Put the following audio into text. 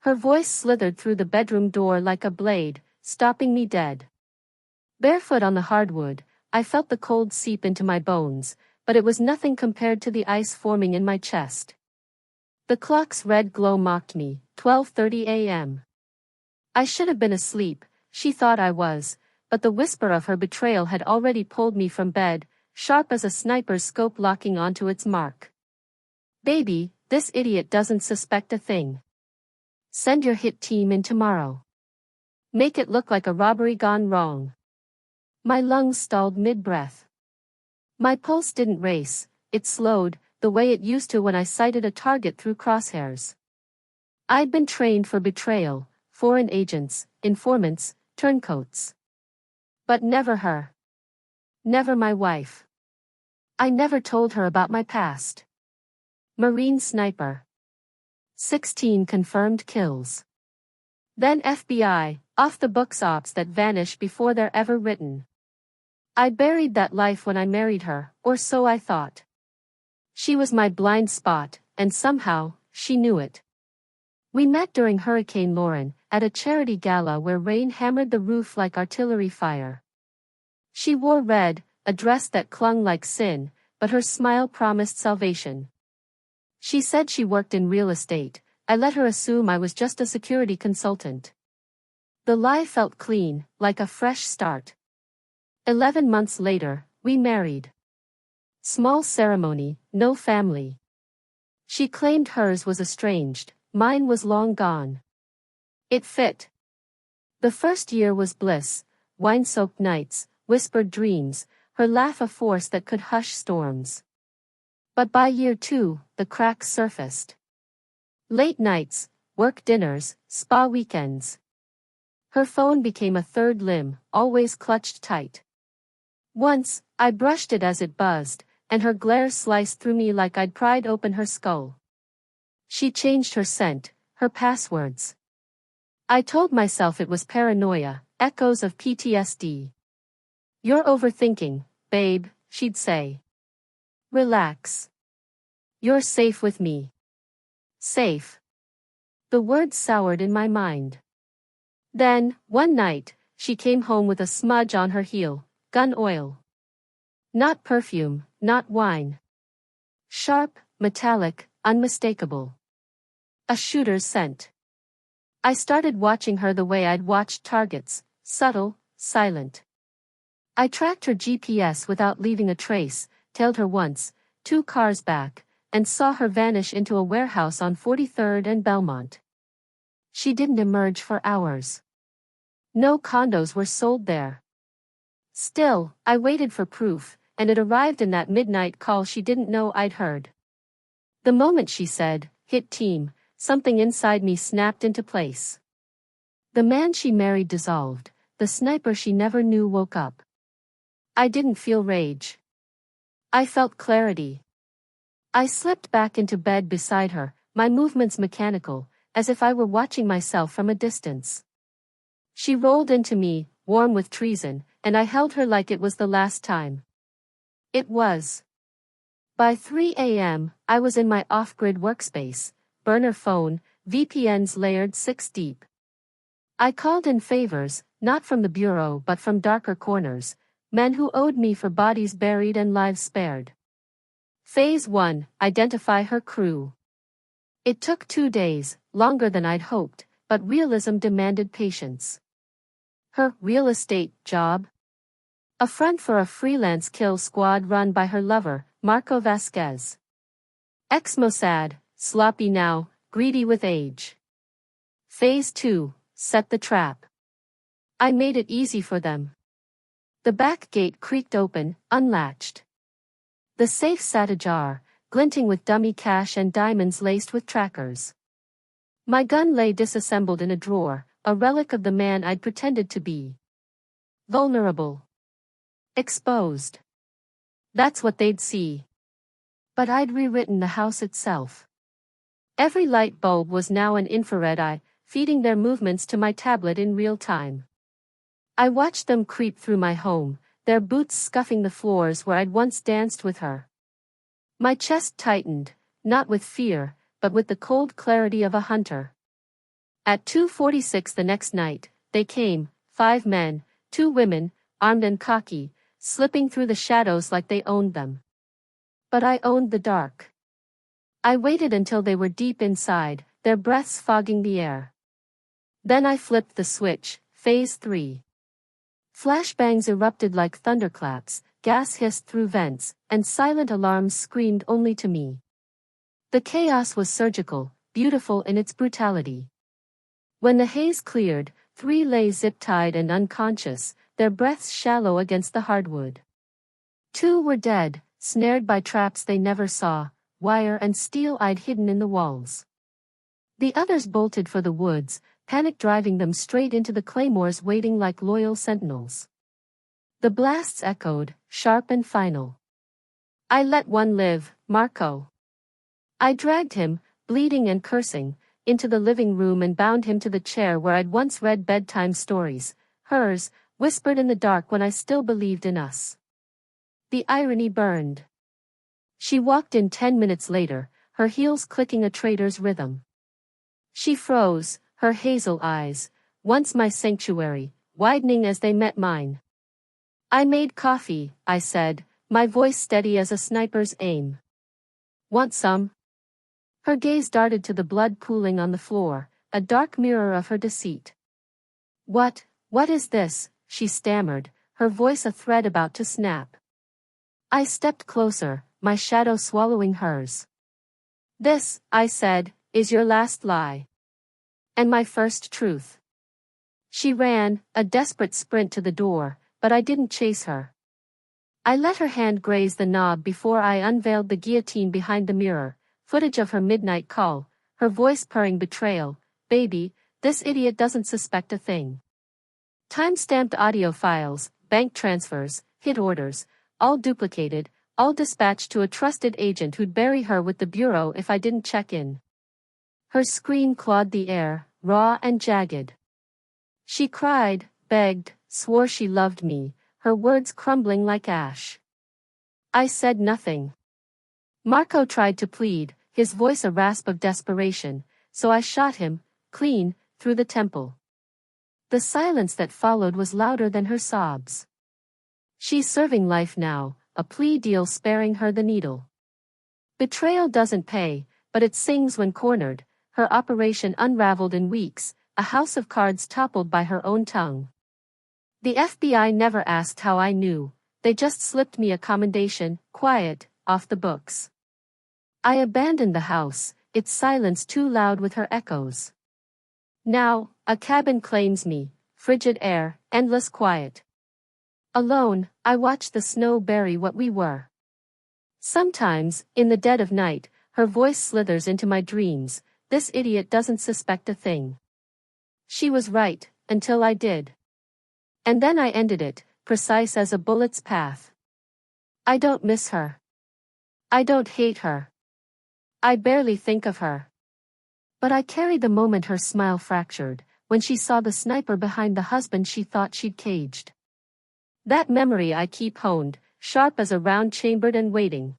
Her voice slithered through the bedroom door like a blade, stopping me dead. Barefoot on the hardwood, I felt the cold seep into my bones, but it was nothing compared to the ice forming in my chest. The clock's red glow mocked me, 12:30 a.m. I should have been asleep, she thought I was, but the whisper of her betrayal had already pulled me from bed, sharp as a sniper's scope locking onto its mark. Baby, this idiot doesn't suspect a thing. Send your hit team in tomorrow. Make it look like a robbery gone wrong. My lungs stalled mid-breath. My pulse didn't race, it slowed, the way it used to when I sighted a target through crosshairs. I'd been trained for betrayal, foreign agents, informants, turncoats. But never her. Never my wife. I never told her about my past. Marine sniper. 16 confirmed kills. Then FBI, off-the-books ops that vanish before they're ever written. I buried that life when I married her, or so I thought. She was my blind spot, and somehow, she knew it. We met during Hurricane Lauren, at a charity gala where rain hammered the roof like artillery fire. She wore red, a dress that clung like sin, but her smile promised salvation. She said she worked in real estate. I let her assume I was just a security consultant. The lie felt clean, like a fresh start. 11 months later, we married. Small ceremony, no family. She claimed hers was estranged, mine was long gone. It fit. The first year was bliss, wine-soaked nights, whispered dreams, her laugh a force that could hush storms. But by year 2, the cracks surfaced. Late nights, work dinners, spa weekends. Her phone became a third limb, always clutched tight. Once, I brushed it as it buzzed, and her glare sliced through me like I'd pried open her skull. She changed her scent, her passwords. I told myself it was paranoia, echoes of PTSD. You're overthinking, babe, she'd say. Relax. You're safe with me. Safe. The words soured in my mind. Then, one night, she came home with a smudge on her heel, gun oil. Not perfume, not wine. Sharp, metallic, unmistakable. A shooter's scent. I started watching her the way I'd watched targets, subtle, silent. I tracked her GPS without leaving a trace, tailed her once, 2 cars back, and saw her vanish into a warehouse on 43rd and Belmont. She didn't emerge for hours. No condos were sold there. Still, I waited for proof, and it arrived in that midnight call she didn't know I'd heard. The moment she said, "Hit team," something inside me snapped into place. The man she married dissolved, the sniper she never knew woke up. I didn't feel rage. I felt clarity. I slipped back into bed beside her, my movements mechanical, as if I were watching myself from a distance. She rolled into me, warm with treason, and I held her like it was the last time. It was. By 3 a.m., I was in my off-grid workspace, burner phone, VPNs layered 6 deep. I called in favors, not from the bureau but from darker corners, men who owed me for bodies buried and lives spared. Phase 1, identify her crew. It took 2 days, longer than I'd hoped, but realism demanded patience. Her real estate job? A front for a freelance kill squad run by her lover, Marco Vasquez. Ex-Mossad, sloppy now, greedy with age. Phase 2, set the trap. I made it easy for them. The back gate creaked open, unlatched. The safe sat ajar, glinting with dummy cash and diamonds laced with trackers. My gun lay disassembled in a drawer, a relic of the man I'd pretended to be. Vulnerable. Exposed. That's what they'd see. But I'd rewritten the house itself. Every light bulb was now an infrared eye, feeding their movements to my tablet in real time. I watched them creep through my home, their boots scuffing the floors where I'd once danced with her. My chest tightened, not with fear, but with the cold clarity of a hunter. At 2:46 the next night, they came, 5 men, 2 women, armed and cocky, slipping through the shadows like they owned them. But I owned the dark. I waited until they were deep inside, their breaths fogging the air. Then I flipped the switch, Phase 3. Flashbangs erupted like thunderclaps, gas hissed through vents, and silent alarms screamed only to me. The chaos was surgical, beautiful in its brutality. When the haze cleared, 3 lay zip-tied and unconscious, their breaths shallow against the hardwood. 2 were dead, snared by traps they never saw, wire and steel I'd hidden in the walls. The others bolted for the woods, panic driving them straight into the claymores waiting like loyal sentinels. The blasts echoed, sharp and final. I let one live, Marco. I dragged him, bleeding and cursing, into the living room and bound him to the chair where I'd once read bedtime stories, hers, whispered in the dark when I still believed in us. The irony burned. She walked in 10 minutes later, her heels clicking a traitor's rhythm. She froze, her hazel eyes, once my sanctuary, widening as they met mine. I made coffee, I said, my voice steady as a sniper's aim. Want some? Her gaze darted to the blood pooling on the floor, a dark mirror of her deceit. What is this? She stammered, her voice a thread about to snap. I stepped closer, my shadow swallowing hers. This, I said, is your last lie. And my first truth. She ran, a desperate sprint to the door, but I didn't chase her. I let her hand graze the knob before I unveiled the guillotine behind the mirror, footage of her midnight call, her voice purring betrayal, baby, this idiot doesn't suspect a thing. Time-stamped audio files, bank transfers, hit orders, all duplicated, all dispatched to a trusted agent who'd bury her with the bureau if I didn't check in. Her scream clawed the air, raw and jagged. She cried, begged, swore she loved me, her words crumbling like ash. I said nothing. Marco tried to plead, his voice a rasp of desperation, so I shot him, clean, through the temple. The silence that followed was louder than her sobs. She's serving life now, a plea deal sparing her the needle. Betrayal doesn't pay, but it sings when cornered, her operation unraveled in weeks, a house of cards toppled by her own tongue. The FBI never asked how I knew, they just slipped me a commendation, quiet, off the books. I abandoned the house, its silence too loud with her echoes. Now, a cabin claims me, frigid air, endless quiet. Alone, I watch the snow bury what we were. Sometimes, in the dead of night, her voice slithers into my dreams, this idiot doesn't suspect a thing. She was right, until I did. And then I ended it, precise as a bullet's path. I don't miss her. I don't hate her. I barely think of her. But I carried the moment her smile fractured, when she saw the sniper behind the husband she thought she'd caged. That memory I keep honed, sharp as a round chambered and waiting.